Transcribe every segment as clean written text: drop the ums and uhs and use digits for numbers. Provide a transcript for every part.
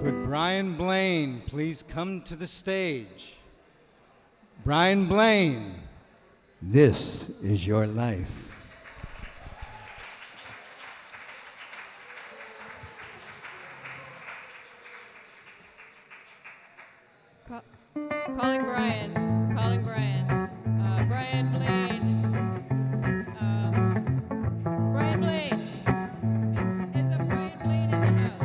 Could Brian Blain please come to the stage? Brian Blain, this is your life. Calling Brian. Calling Brian. Brian Blain. Brian Blain. Is a Brian Blain in the house?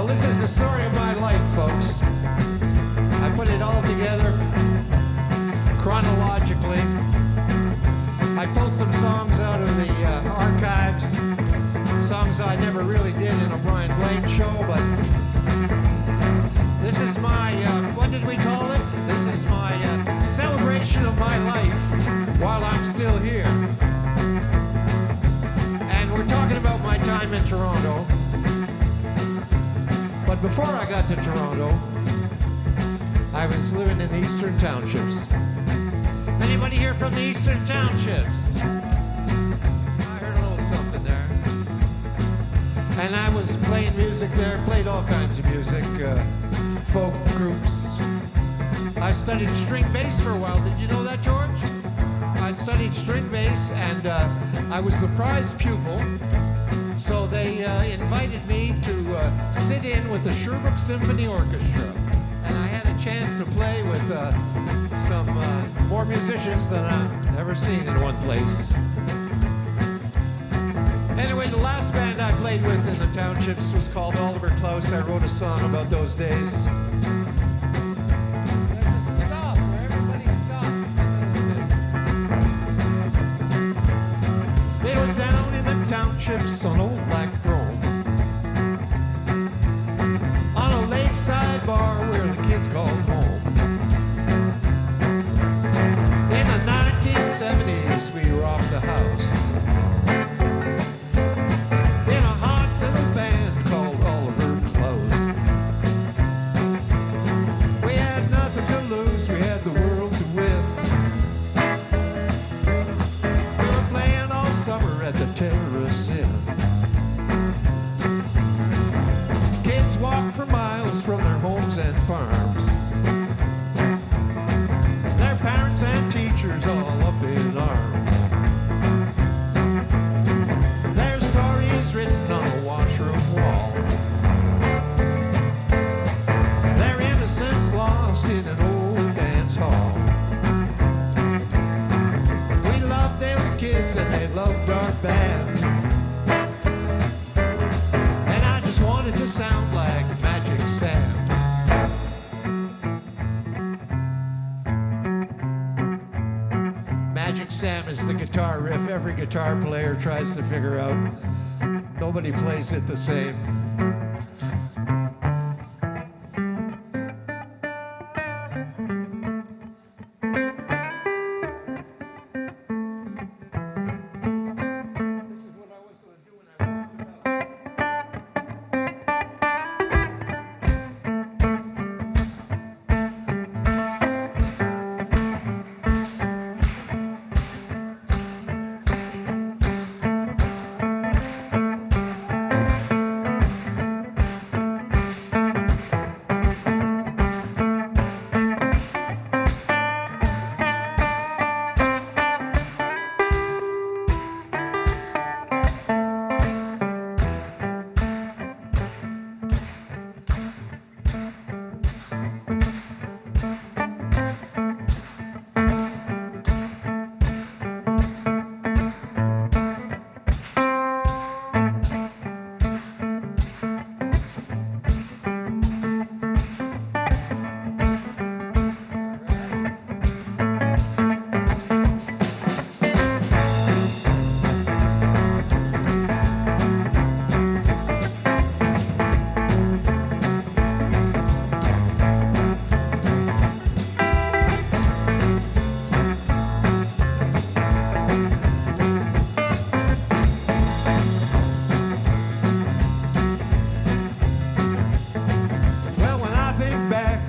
This is the story of my life, folks. I put it all together chronologically. I pulled some songs out of the archives, songs I never really did in a Brian Blain show, but this is my, what did we call it? This is my celebration of my life while I'm still here. And we're talking about my time in Toronto. But before I got to Toronto, I was living in the Eastern Townships. Anybody here from the Eastern Townships? I heard a little something there. And I was playing music there, played all kinds of music, folk groups. I studied string bass for a while. Did you know that, George? I studied string bass, and I was the prize pupil. So they invited me to sit in with the Sherbrooke Symphony Orchestra. And I had a chance to play with some more musicians than I've ever seen in one place. Anyway, the last band I played with in the townships was called Oliver Klaus. I wrote a song about those days. There's a stop where everybody stops to this. It was down in the townships on Old Black Throne, on a lakeside bar where the kids called home. In the 1970s, we rocked the house in a hot little band called Oliver Klaus. We had nothing to lose, we had the world to win. We were playing all summer at the Terrace Inn. Kids walk for miles from their homes and farms. Their parents and teachers all up in arms. Their stories written on a washroom wall. Their innocence lost in an old dance hall. We loved those kids and they loved our band. And I just wanted to sound like Magic Sam. Magic Sam is the guitar riff every guitar player tries to figure out. Nobody plays it the same. This is what I was going to do when I walked about.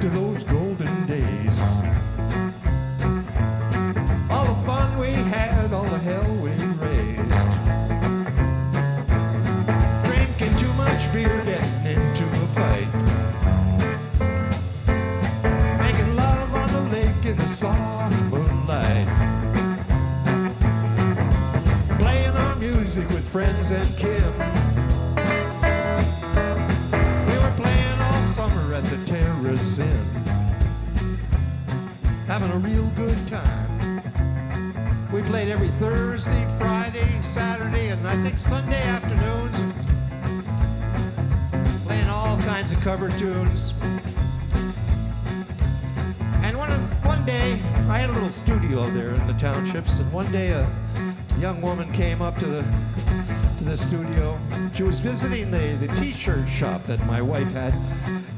to those golden days. All the fun we had, all the hell we raised. Drinking too much beer, getting into a fight. Making love on the lake in the soft moonlight. Playing our music with friends and kin. We were playing all summer at the Terrace Inn. Having a real good time. We played every Thursday, Friday, Saturday, and I think Sunday afternoons. Playing all kinds of cover tunes. And one day, I had a little studio there in the townships, and one day a young woman came up to the studio. She was visiting the t-shirt shop that my wife had,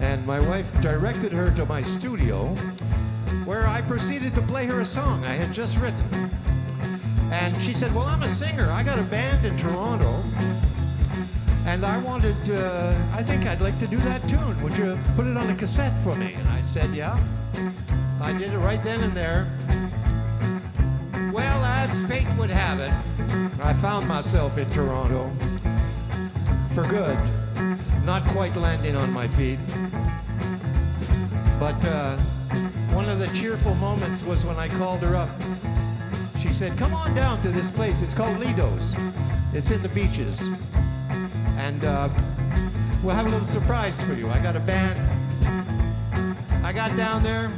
and my wife directed her to my studio, where I proceeded to play her a song I had just written. And she said, well, I'm a singer. I got a band in Toronto, and I think I'd like to do that tune. Would you put it on a cassette for me? And I said, yeah. I did it right then and there. Well, as fate would have it, I found myself in Toronto for good, not quite landing on my feet. But one of the cheerful moments was when I called her up. She said, come on down to this place. It's called Lido's. It's in the beaches. And we'll have a little surprise for you. I got a band. I got down there,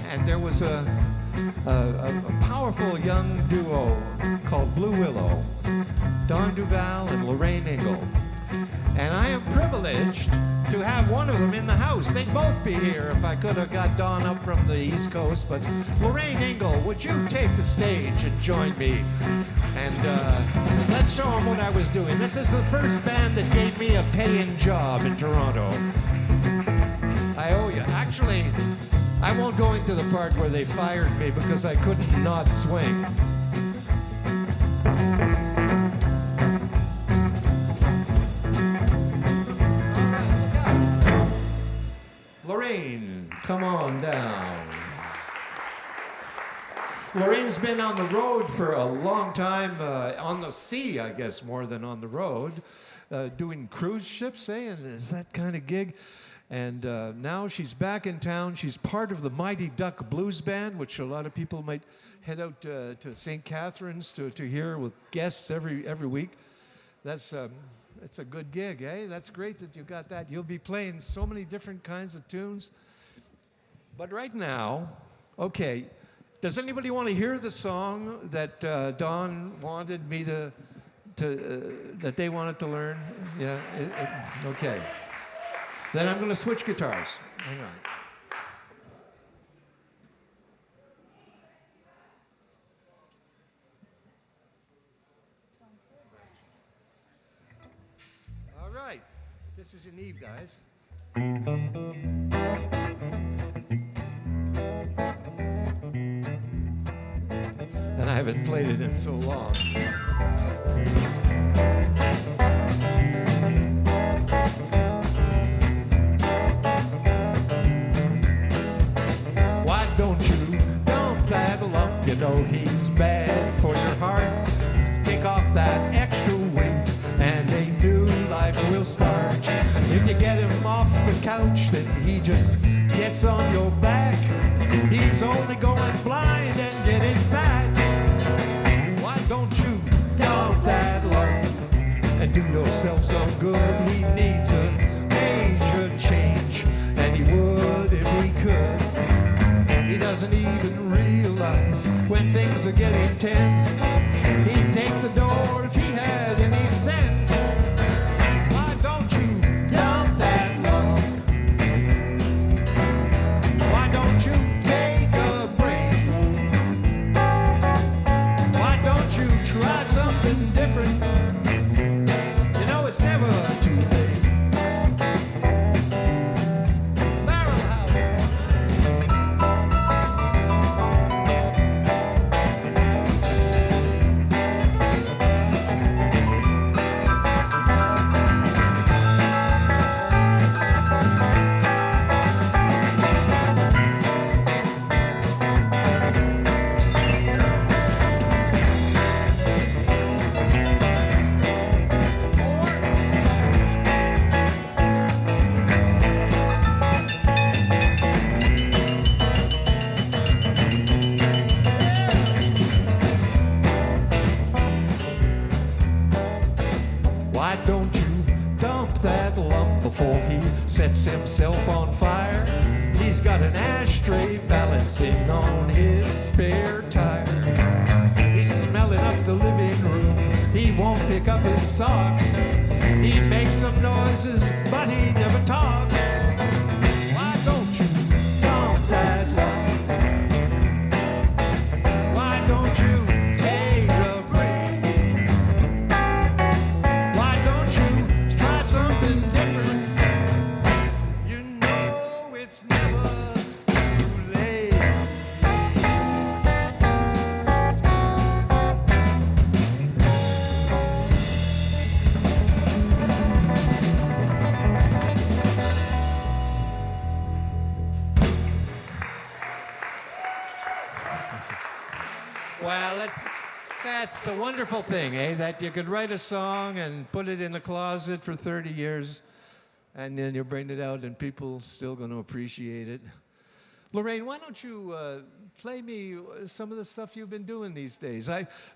and there was a powerful young duo called Blue Willow, Don Duval and Lorraine Ingle. And I am privileged to have one of them in the house. They'd both be here if I could have got Don up from the East Coast. But Lorraine Ingle, would you take the stage and join me? And let's show them what I was doing. This is the first band that gave me a paying job in Toronto. I owe you. Actually, I won't go into the part where they fired me because I couldn't not swing. Lorraine, come on down. Lorraine's been on the road for a long time, on the sea, I guess, more than on the road, doing cruise ships, and is that kind of gig. And now she's back in town. She's part of the Mighty Duck Blues Band, which a lot of people might head out to St. Catharines to hear with guests every week. That's a good gig, eh? That's great that you got that. You'll be playing so many different kinds of tunes. But right now, okay, does anybody want to hear the song that Don wanted me that they wanted to learn? Yeah, okay. Then I'm going to switch guitars. Hang on. All right. This is an Eve, guys. And I haven't played it in so long. Why don't you dump that lump? You know he's bad for your heart. Take off that extra weight and a new life will start. If you get him off the couch, then he just gets on your back. He's only going blind and getting fat. Why don't you dump that lump and do yourself some good? He needs a major change, and he would if he could. He doesn't even realize when things are getting tense. He'd take the door if he had any sense. Why don't you dump that lump? Why don't you take a break? Why don't you try something different? You know it's never too late. Why don't you dump that lump before he sets himself on fire? He's got an ashtray balancing on his spare tire. He's smelling up the living room. He won't pick up his socks. He makes some noises, but he never talks. Why don't you dump that lump? Why don't you take a break? Why don't you try something different? You know it's never too late. Well, that's a wonderful thing, eh? That you could write a song and put it in the closet for 30 years, and then you bring it out and people still going to appreciate it. Lorraine, why don't you play me some of the stuff you've been doing these days?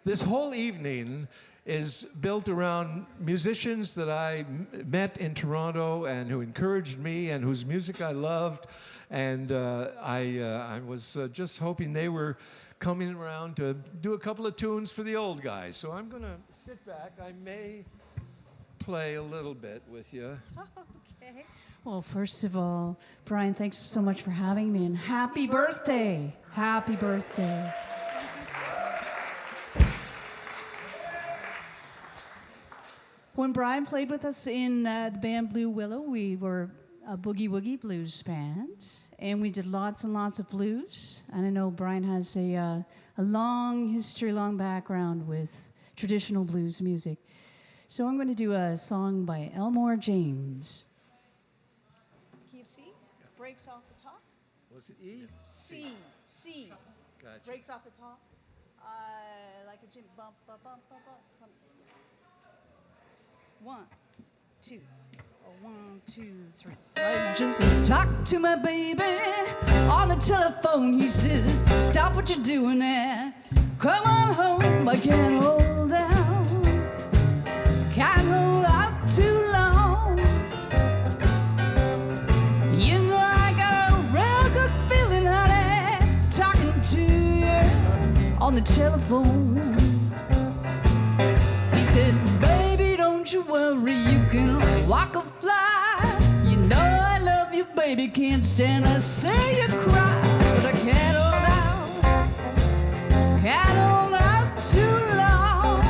This whole evening is built around musicians that I met in Toronto and who encouraged me and whose music I loved. And I was just hoping they were coming around to do a couple of tunes for the old guys. So I'm going to sit back. I may play a little bit with you. Okay. Well, first of all, Brian, thanks so much for having me, and happy birthday. Happy birthday. When Brian played with us in the band Blue Willow, we were a boogie woogie blues band, and we did lots and lots of blues. And I know Brian has a long history, long background with traditional blues music. So I'm going to do a song by Elmore James. Key of C, breaks off the top. Was it E? C. Gotcha. Breaks off the top. Like a jim bump, bump, bump, bump, bump. 1, 2. 1, 2, 3. I just talked to my baby on the telephone. He said, stop what you're doing there. Come on home, I can't hold out. Can't hold out too long. You know I got a real good feeling, honey, talking to you on the telephone. He said, baby, don't you worry, you can walk or fly. You know I love you, baby, can't stand to see you cry. But I can't hold out too long.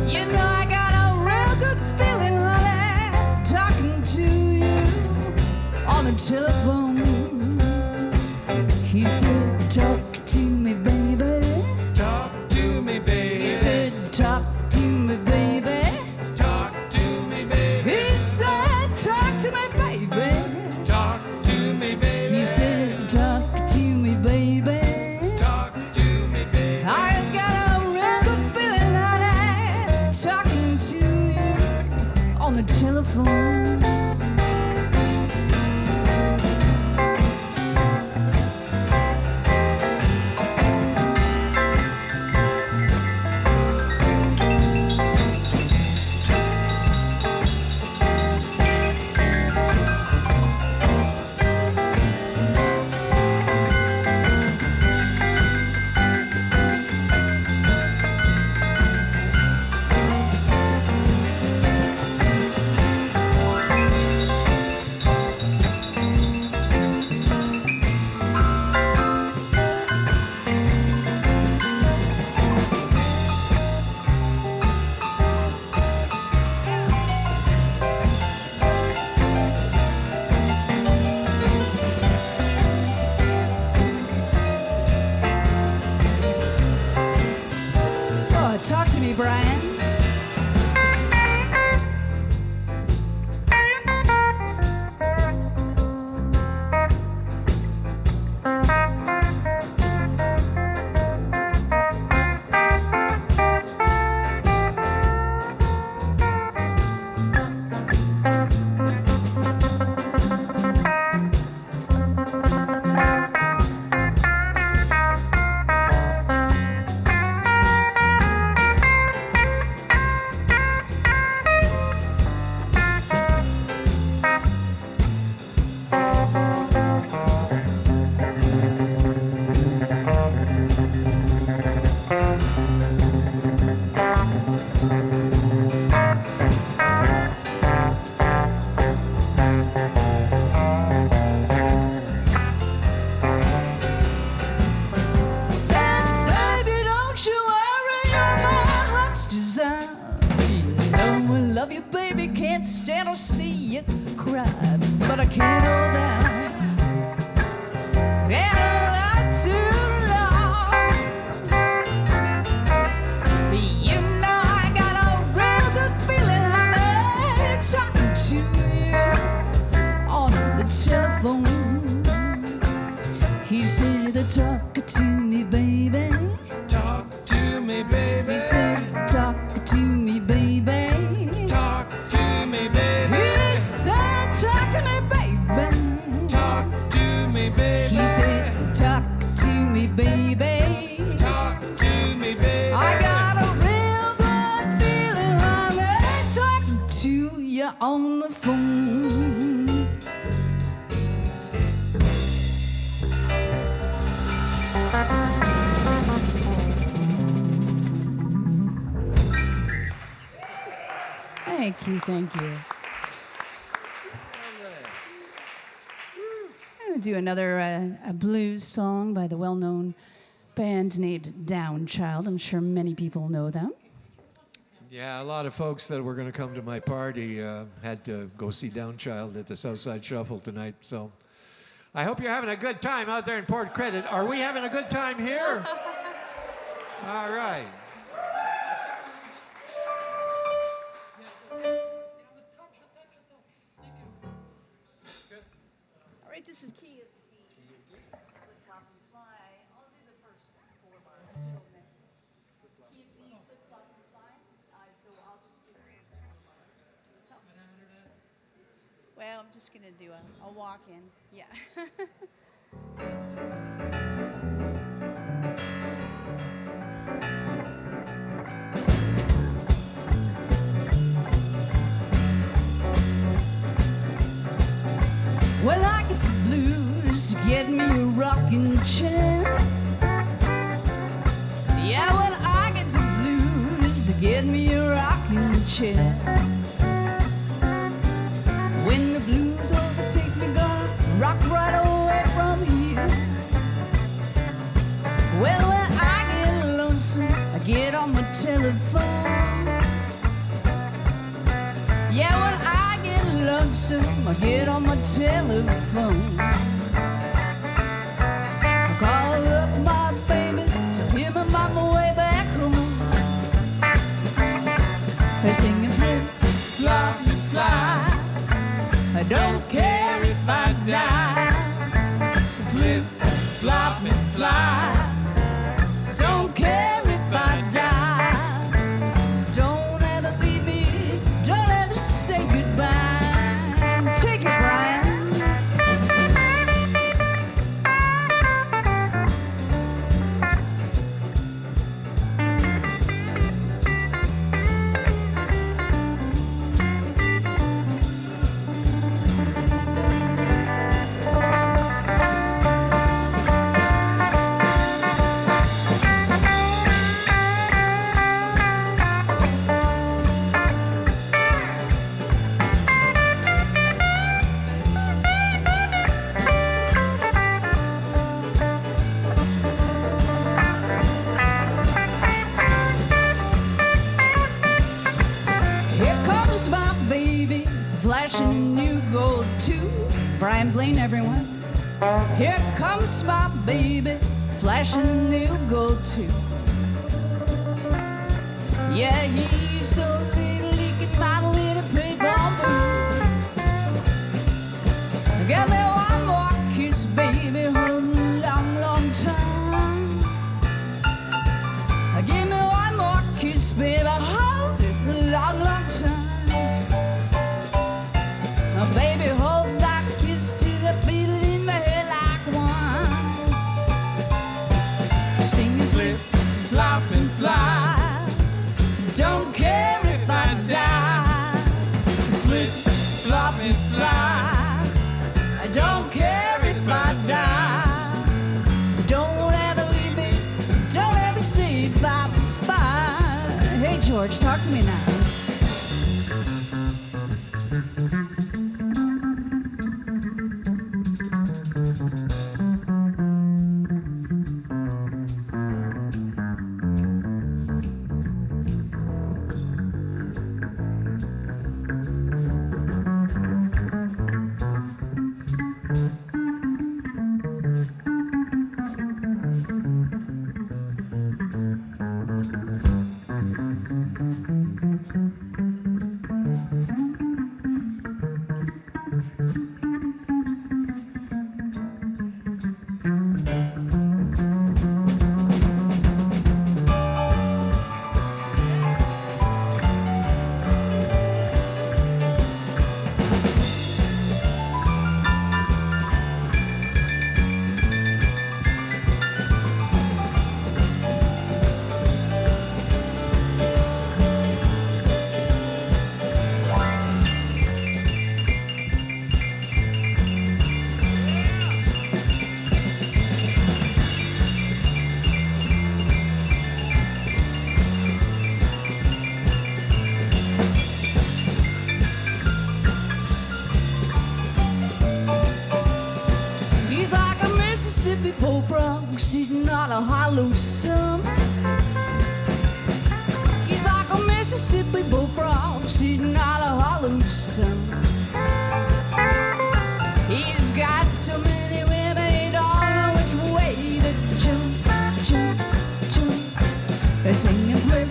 You know I got a real good feeling, honey, talking to you on the telephone. He said, talk to me, baby. Talk to me, baby. He said, talk to me, baby. Talk to me, baby. He said, talk to me, baby. Talk to me, baby. He said, talk to me, baby. Talk to me, baby. I got a real good feeling, honey, talking to you on the telephone. love you, baby, can't stand to see you cry, but I can't hold out. Can't hold out too long. You know I got a real good feeling, honey, talking to you on the telephone. He said, talk to me, baby. Talk to me, baby. He said, talk to me, baby. Talk to me, baby. He said, talk to me, baby. Talk to me, baby. He said, talk to me, baby. Talk to me, baby. I got a real good feeling, honey, talking to you on the phone. Thank you, thank you. I'm going to do another a blues song by the well-known band named Down Child. I'm sure many people know them. Yeah, a lot of folks that were going to come to my party had to go see Downchild at the Southside Shuffle tonight. So I hope you're having a good time out there in Port Credit. Are we having a good time here? All right. All right, this is key of D. Flip, flop, and fly. I'll do the first 4 bars. Key of D, flip, flop, and fly. So I'll just do the first 4 bars. So, well, I'm just going to do a walk-in. Yeah. Well, I get the blues, get me a rocking chair. Yeah, well, I get the blues, get me a rocking chair. When the blues overtake me, gonna rock right away from here. Well, when I get lonesome, I get on my telephone. Yeah, when I get lonesome, I get on my telephone. I call up my baby, tell him I'm on my way back home. They're singing flip, flop, and fly. I don't care if I die. Flip, flop, and fly. Don't care if I die. Don't ever leave me, don't ever say goodbye. Take it, Brian. Flashing a new gold tooth. Brian Blain, everyone. Here comes my baby, flashing a new gold tooth. Yeah, he's so little he can model in a paper booth. Give me one more kiss, baby, for a long, long time. Give me one more kiss, baby, hold it for a long, long time. Baby, hold that kiss till I feel it in my head like wine. Singing flip, flop, and fly. Don't care if I die. Flip, flop, and fly. I don't care if I die. Don't ever leave me. Don't ever say bye-bye. Hey, George, talk to me now. bullfrog sitting on a hollow stump. He's like a Mississippi bullfrog sitting on a hollow stump. He's got so many women, he don't know which way to jump, jump, jump. They're singing flip,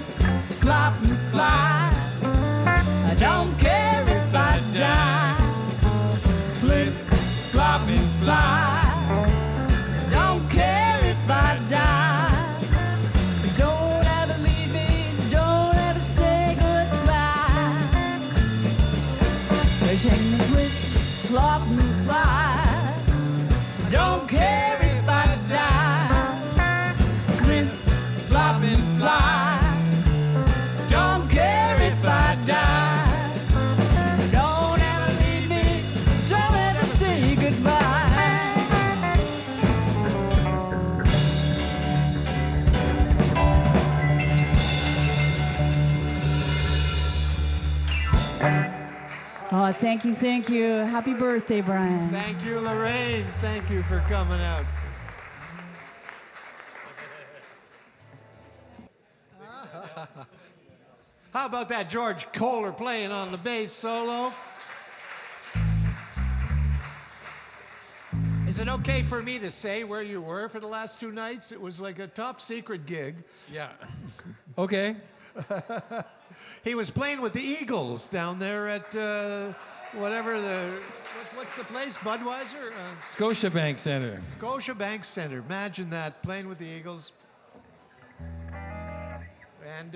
flop, and fly. I don't care if I die. Flip, flop, and fly. Don't care if I die. Don't ever leave me, don't ever say goodbye. They sing the flip, flop, and fly. Don't care if I die. Flip, flop, and fly. Don't care if I die. Don't ever leave me, don't ever say goodbye. Oh, thank you, thank you. Happy birthday, Brian. Thank you, Lorraine. Thank you for coming out. How about that George Kohler playing on the bass solo? Is it okay for me to say where you were for the last 2 nights? It was like a top secret gig. Yeah. Okay. He was playing with the Eagles down there at what's the place? Budweiser? Scotiabank Center. Scotiabank Center. Imagine that, playing with the Eagles. And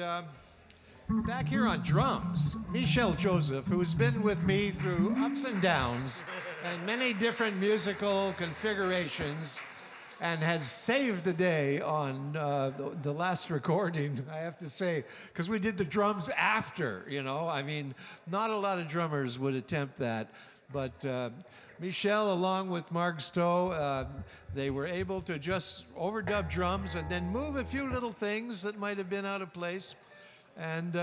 back here on drums, Michel Joseph, who's been with me through ups and downs and many different musical configurations, and has saved the day on the last recording, I have to say, because we did the drums after, you know. I mean, not a lot of drummers would attempt that, but Michel, along with Mark Stowe, they were able to just overdub drums and then move a few little things that might have been out of place, and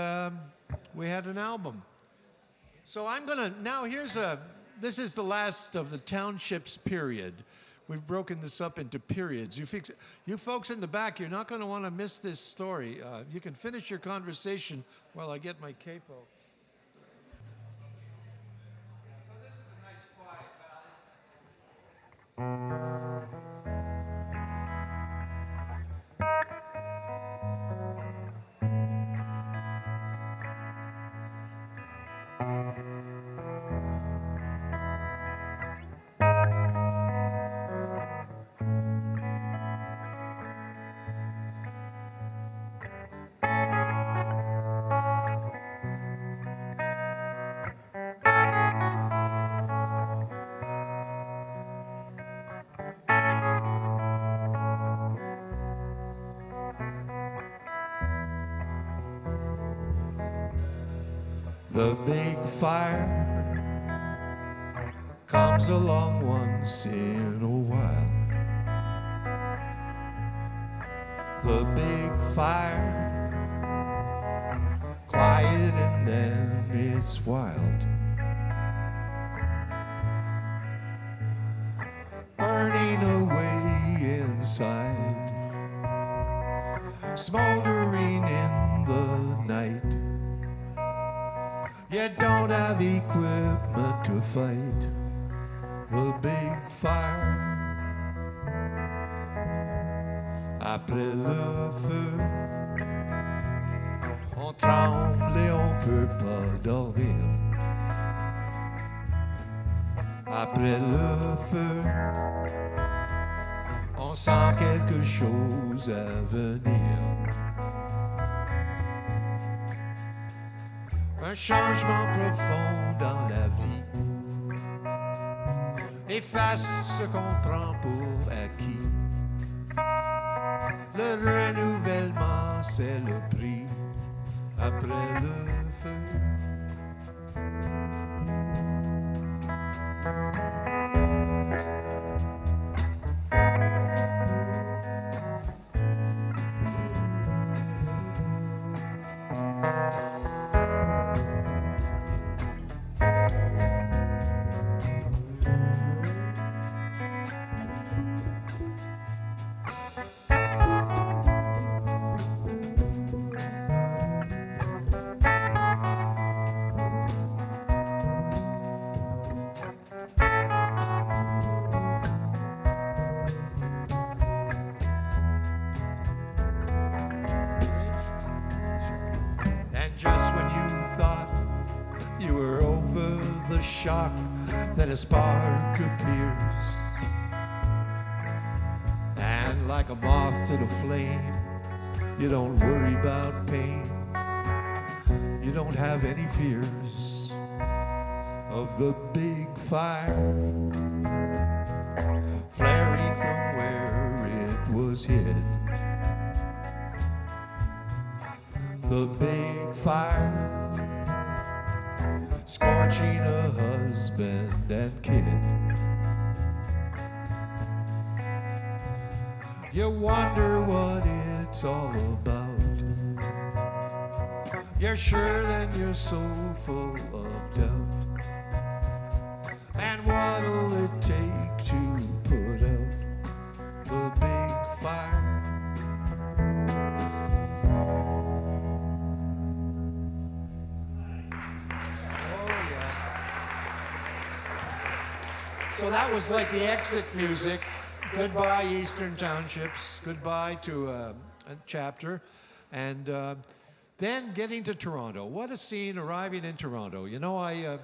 we had an album. So I'm gonna, now this is the last of the Townships period. We've broken this up into periods. You folks in the back, you're not going to want to miss this story. You can finish your conversation while I get my capo. So this is a nice quiet The big fire comes along once in a while. The big fire, quiet and then it's wild. Burning away inside, smoldering in the night. You don't have equipment to fight the big fire. Après le feu, on tremble et on peut pas dormir. Après le feu, on sent quelque chose à venir. Un changement profond dans la vie efface ce qu'on prend pour acquis. Le renouvellement, c'est le prix après le feu. shock, then a spark appears. And like a moth to the flame, you don't worry about pain. You don't have any fears of the big fire flaring from where it was hid. The big fire scorching a husband and kid. You wonder what it's all about. You're sure that you're so full of doubt. And what'll it take to put out the big fire? So that was like the exit music. Goodbye, Eastern Townships. Goodbye to a chapter. And then getting to Toronto. What a scene arriving in Toronto. You know, I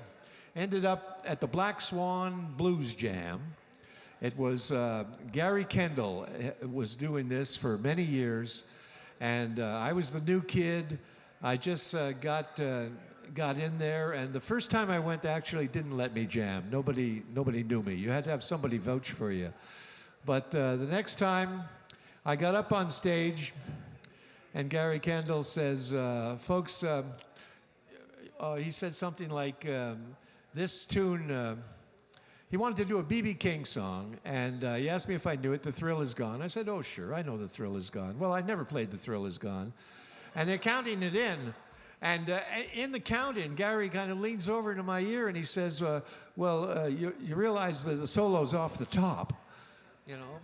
ended up at the Black Swan Blues Jam. It was Gary Kendall was doing this for many years. And I was the new kid. I just got in there, and the first time I went, they actually didn't let me jam. Nobody knew me. You had to have somebody vouch for you. But the next time, I got up on stage, and Gary Kendall says, folks, he said something like, this tune, he wanted to do a B.B. King song, and he asked me if I knew it, The Thrill Is Gone. I said, oh, sure, I know The Thrill Is Gone. Well, I never played The Thrill Is Gone. And they're counting it in. And in the count-in, Gary kind of leans over into my ear and he says, you realize that the solo's off the top, you know,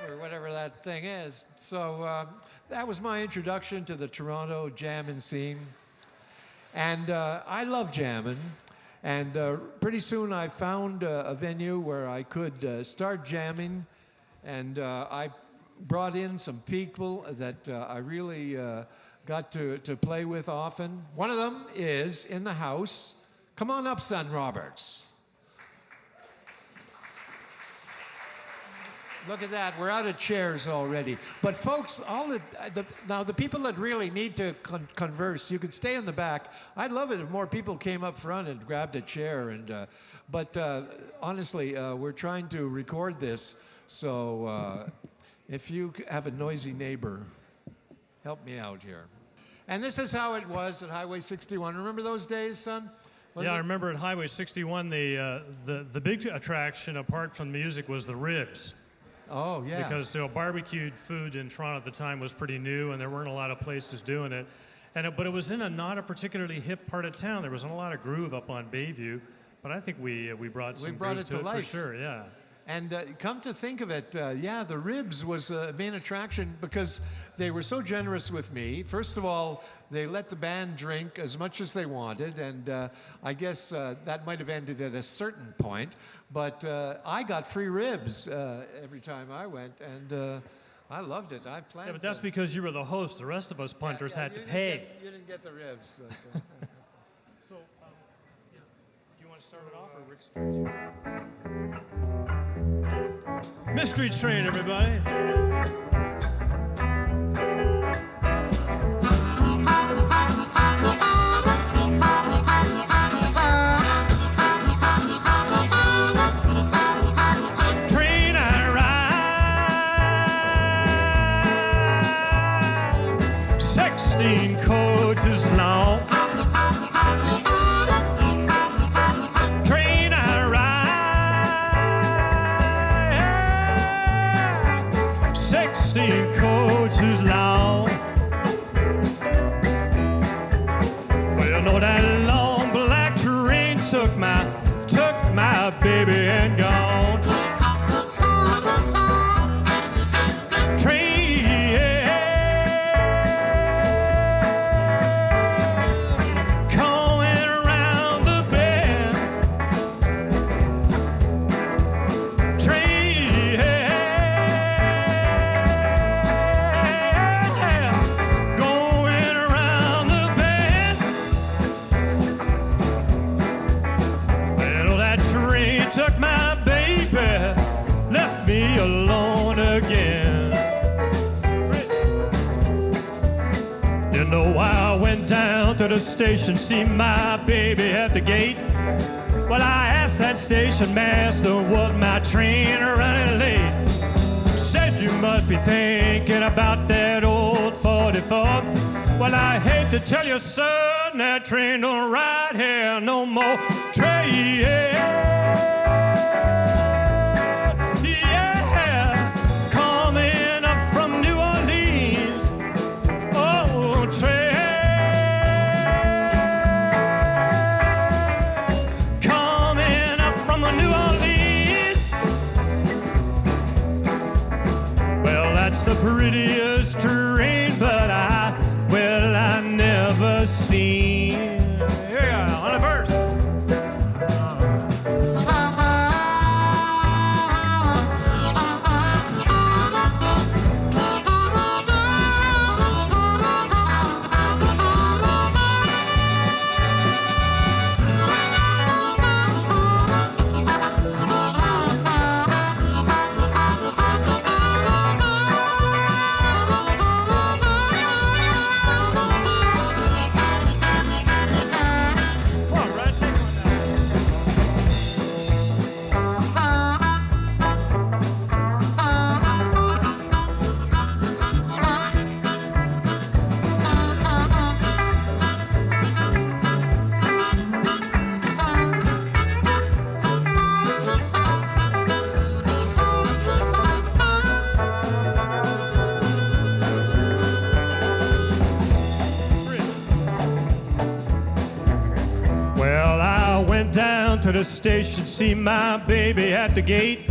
or whatever that thing is. So that was my introduction to the Toronto jamming scene. And I love jamming. And pretty soon I found a venue where I could start jamming. And I brought in some people that I really got to play with often. One of them is in the house. Come on up, son Roberts. Look at that, we're out of chairs already. But folks, now the people that really need to converse, you could stay in the back. I'd love it if more people came up front and grabbed a chair. But honestly, we're trying to record this, so if you have a noisy neighbor, help me out here. And this is how it was at Highway 61. Remember those days, son? I remember at Highway 61, the big attraction, apart from music, was the ribs. Oh, yeah. Because barbecued food in Toronto at the time was pretty new, and there weren't a lot of places doing it. But it was in not a particularly hip part of town. There wasn't a lot of groove up on Bayview, but I think we brought some groove it to life. For sure, yeah. And come to think of it, the ribs was a main attraction because they were so generous with me. First of all, they let the band drink as much as they wanted, and I guess that might have ended at a certain point. But I got free ribs every time I went, and I loved it. I planned. Yeah, but that's because you were the host. The rest of us punters had to pay. You didn't get the ribs. So, do you want to start it off, or Rick starts? Mystery Train, everybody. Train I ride, 16 coaches long. Train I ride, 16 coaches long. Well, you know that long black train took my baby and gone. Train going around the bend. Train going around the bend. to the station, see my baby at the gate. Well, I asked that station master, was my train running late? Said you must be thinking about that old 44. Well, I hate to tell you, son, that train don't ride here no more. Train, yeah, coming up from New Orleans. Oh, train, coming up from New Orleans. Well, that's the prettiest terrain, but I never seen. Here you are, on the verse. To the station, see my baby at the gate.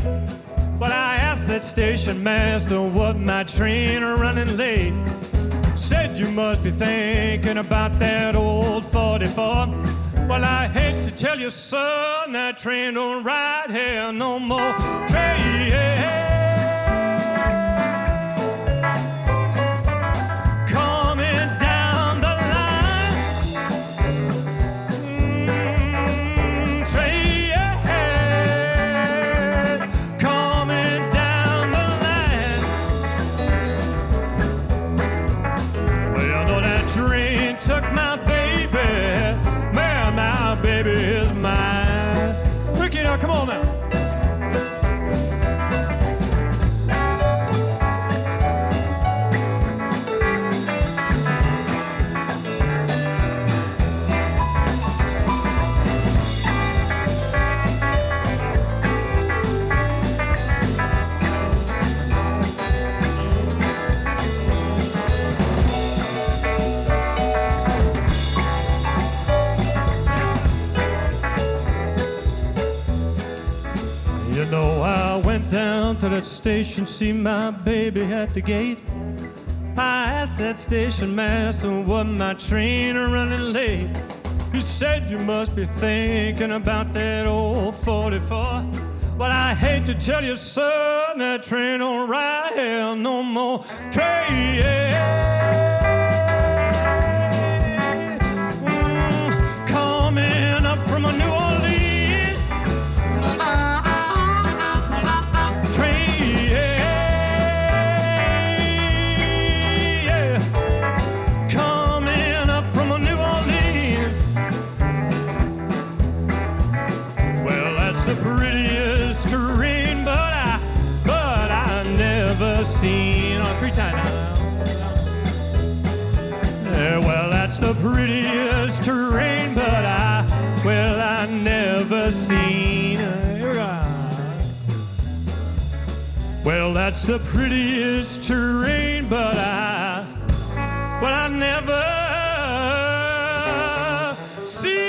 But I asked that station master, was my train running late? Said you must be thinking about that old 44. Well, I hate to tell you, son, that train don't ride here no more. Train, coming down the line. Train, coming down the line. Well, you know that train took my baby. Man, my baby is mine. Ricky, now come on now. You know, I went down to that station, see my baby at the gate. I asked that station master, was my train running late? He said you must be thinking about that old 44. Well, I hate to tell you, son, that train don't ride here no more. Train, coming up from a New Orleans. The prettiest terrain, but I never seen. Oh, 3 times now. Yeah, well, that's the prettiest terrain, but I never seen. Here we go. Well, that's the prettiest terrain, but I never seen.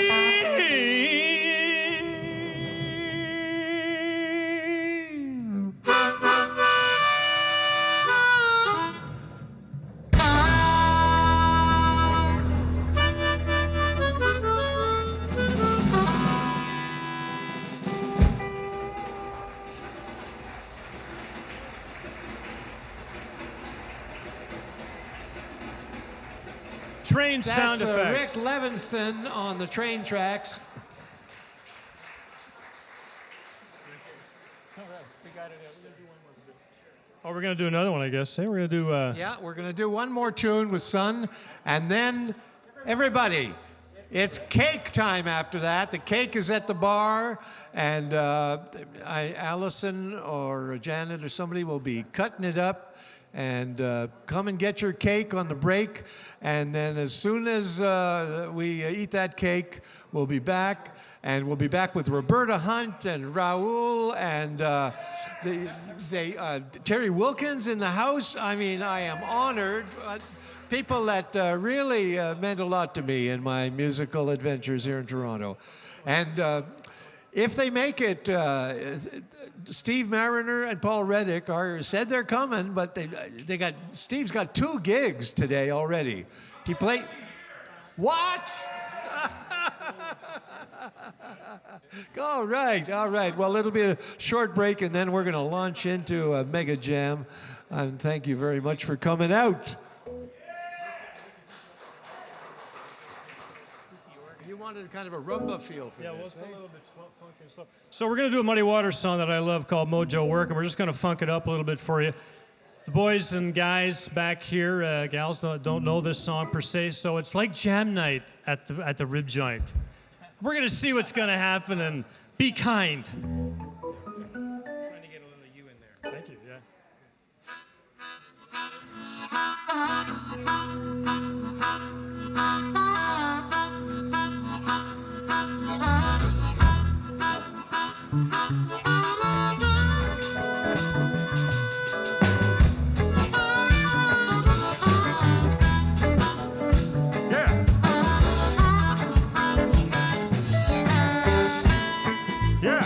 Train sound effects. Rick Levinston on the train tracks. Oh, we're going to do another one, I guess. Hey, we're going to do... Yeah, we're going to do one more tune with Son, and then Everybody, it's cake time after that. The cake is at the bar, and Allison or Janet or somebody will be cutting it up. And come and get your cake on the break. And then as soon as we eat that cake, we'll be back. And we'll be back with Roberta Hunt and Raul and Terry Wilkins in the house. I mean, I am honored. People that really meant a lot to me in my musical adventures here in Toronto. And if they make it, Steve Mariner and Paul Reddick said they're coming, but Steve's got 2 gigs today already. He played. What? All right. Well, it'll be a short break, and then we're going to launch into a mega jam. And thank you very much for coming out. You wanted kind of a rumba feel for this, a little bit funky and slow. So we're going to do a Muddy Waters song that I love called Mojo Work, and we're just going to funk it up a little bit for you. The boys and guys back here, gals, don't know this song per se, so it's like jam night at the rib joint. We're going to see what's going to happen, and be kind. Trying to get a little you in there. Thank you, yeah. Yeah.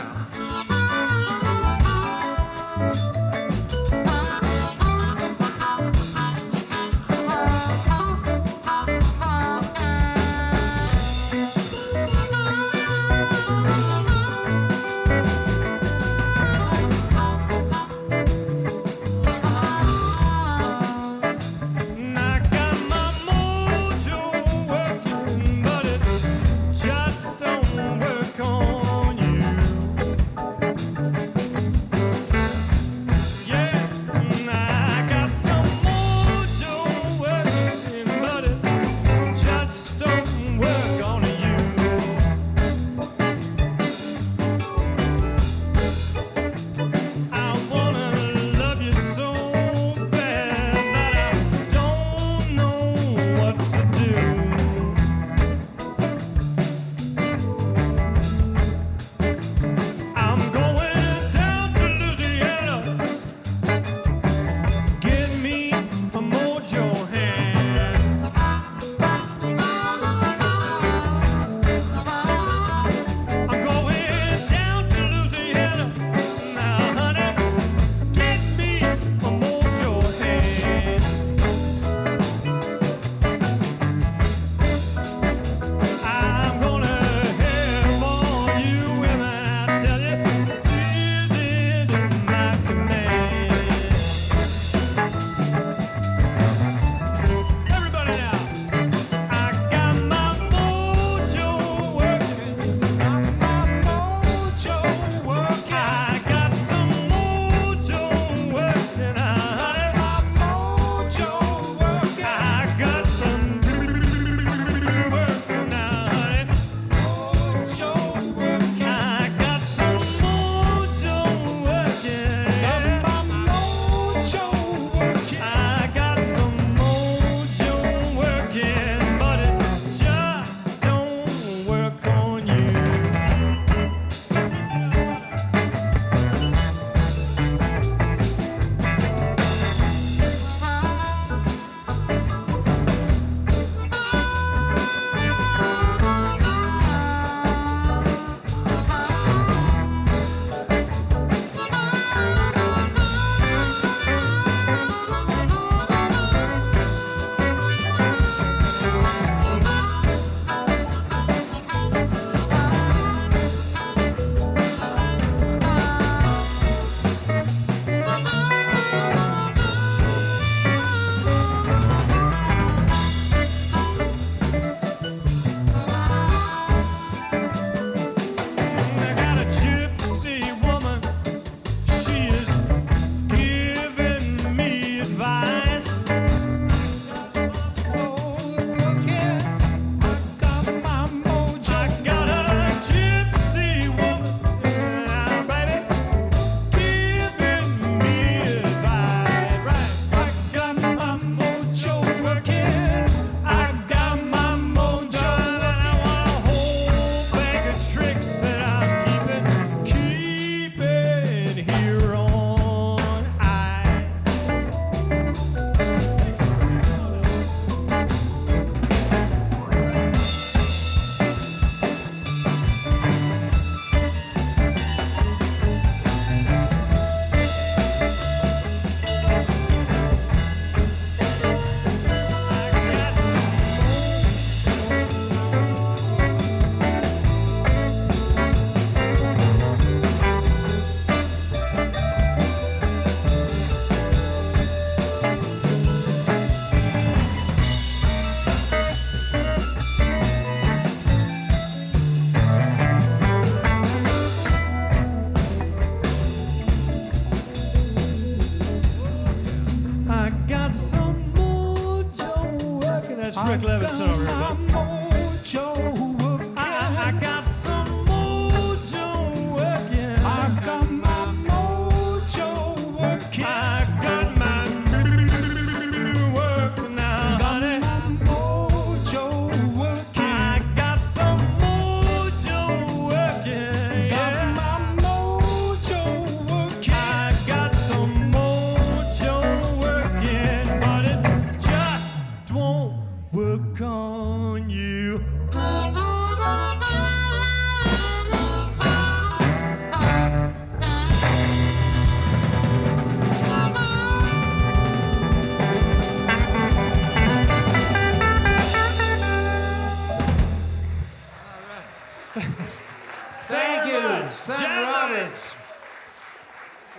Thank you, much. Sam Jan Roberts.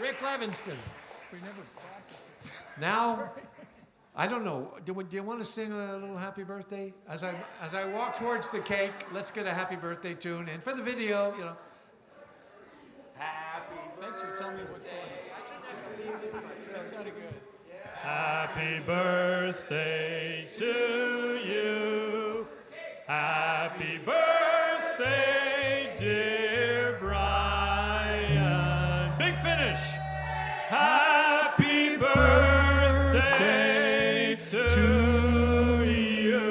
Rick Levinston. Now, I don't know. Do you want to sing a little happy birthday? As I walk towards the cake, let's get a happy birthday tune. And for the video, you know. Happy birthday. Thanks for telling me what's going on. I shouldn't have to leave this much. That sounded good. Happy birthday to you. Happy birthday, dear Brian. Big finish. Happy birthday to you.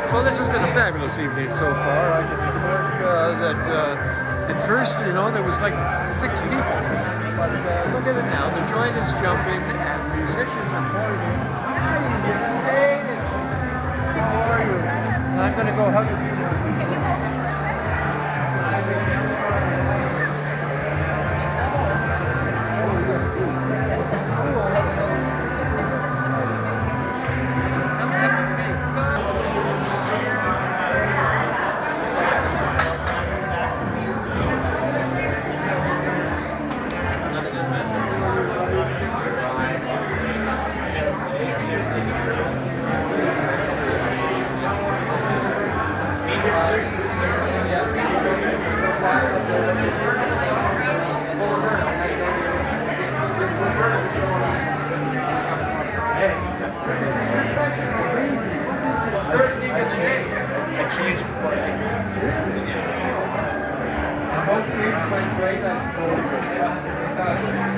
So this has been a fabulous evening so far. I can report that at first, you know, there was like 6 people. But look at it now. The joint is jumping and musicians are pouring in. Hey, how are you? I'm going to go hug you.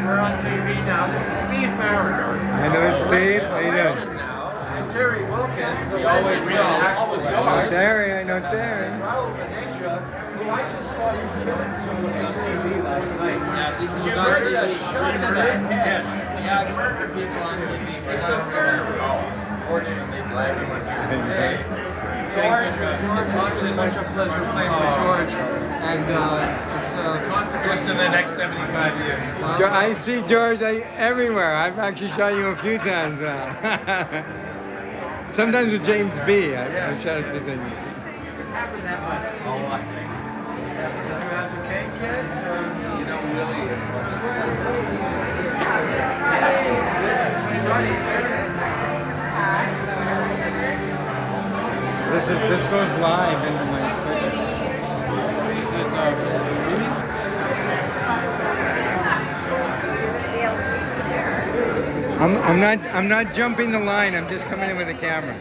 We're on TV now. This is Steve Mariner. I know Steve. How you doing? And Terry Wilkins. We always know. Terry, I know Terry. Raul Beneja, who I just saw you killing somebody on TV last night. Yeah, this You was on murdered a TV. shot to the head. Yeah, I murder people on TV, but It's a murder. fortunately, black people. George, it's such a pleasure playing for George. And it's a consequence to the next 75 years. I see George everywhere. I've actually shot you a few times now. Sometimes with James B. I've shot a few things. It's happened that much. Oh, Did you have the cake yet? you know, Willie is So this goes live into my switcher. I'm not jumping the line. I'm just coming in with a camera.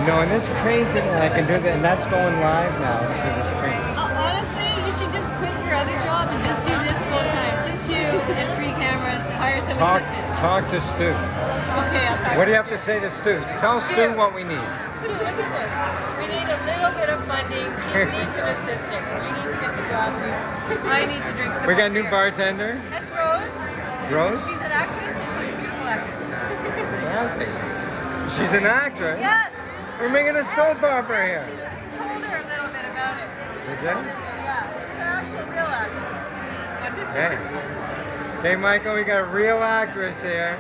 No, and it's crazy that I can do that, and that's going live now through the screen. Honestly, you should just quit your other job and just do this full time. Just you and 3 cameras, hire some assistant. Talk to Stu. Okay, I'll talk What do you to have to say to Stu? Tell Stu what we need. Stu, look at this. We need a little bit of funding. He needs an assistant. You need to get some glasses. I need to drink some We got a new beer. bartender, That's Rose. Rose. She's an actress and she's a beautiful actress. Fantastic. She's an actress. Yes. We're making a soap opera here. Told her a little bit about it. Did Told you? her, yeah. actual real actress. Hey. Hey, Michael, we got a real actress here.